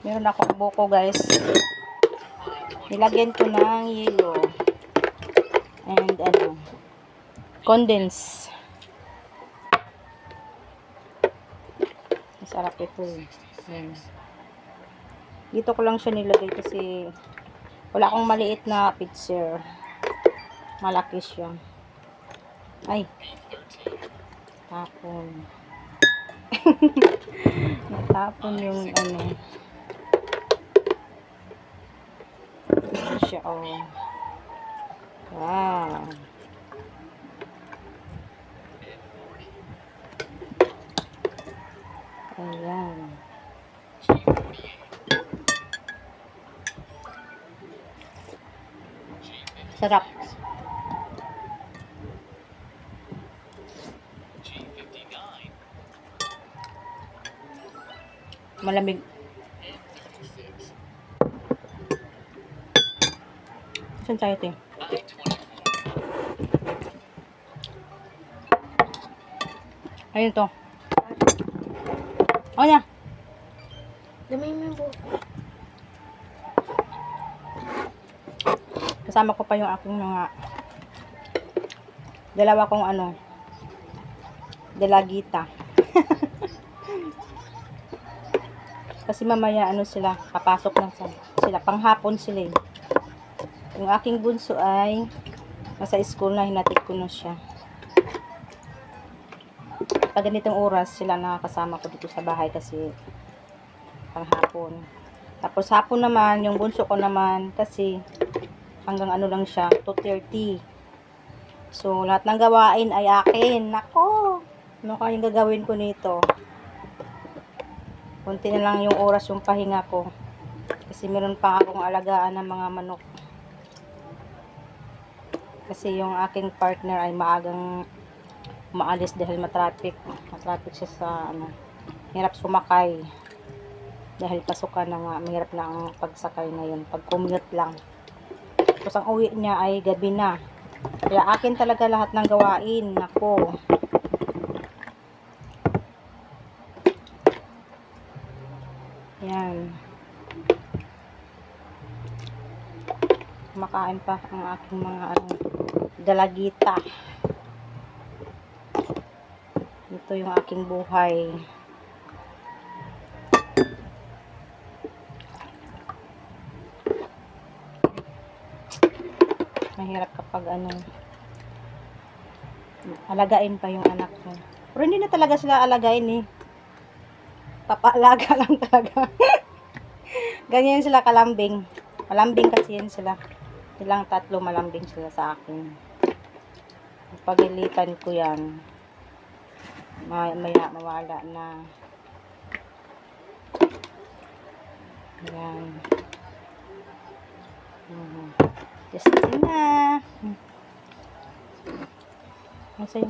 Meron akong buko guys. Nilagyan ko ng yelo. And condense. Masarap ito eh. Dito ko lang siya nilagay kasi wala akong maliit na pitcher. Malaki siya. Ay. Tapon. Natapon yung siya wow. Ayan. Sarap. Malamig. Saan tayo ito? Ayun to. O na. Damay mo yung buko. Kasama ko pa yung aking mga dalawa kong delagita. Kasi mamaya sila, papasok lang sila, panghapon sila eh. Yung aking bunso ay nasa school na, hinatid ko na siya. Pag ganitong oras sila nakakasama ko dito sa bahay kasi panghapon. Tapos hapon naman, yung bunso ko naman kasi hanggang lang siya, 2:30. So, lahat ng gawain ay akin. Nako! Ano kayang gagawin ko nito? Kunti na lang yung oras yung pahinga ko. Kasi meron pa akong alagaan ng mga manok. Kasi yung aking partner ay maagang maalis dahil matraffic. Matraffic siya sa hirap sumakay. Dahil pasukan na nga, mahirap na ang pagsakay ngayon. Pag-commute lang. Tapos ang uwi niya ay gabi na. Kaya akin talaga lahat ng gawain. Nako. Yan. Kumakain pa ang aking mga dalagita. Ito yung aking buhay. Mahirap kapag alagain pa yung anak mo. Pero hindi na talaga sila alagain eh. Papaalaga lang talaga. Ganyan sila kalambing. Malambing kasi yan sila. Silang tatlo malambing sila sa akin. Pagilitan ko yan. Maya mawala na. Yan. Just na. Ano sa'yo?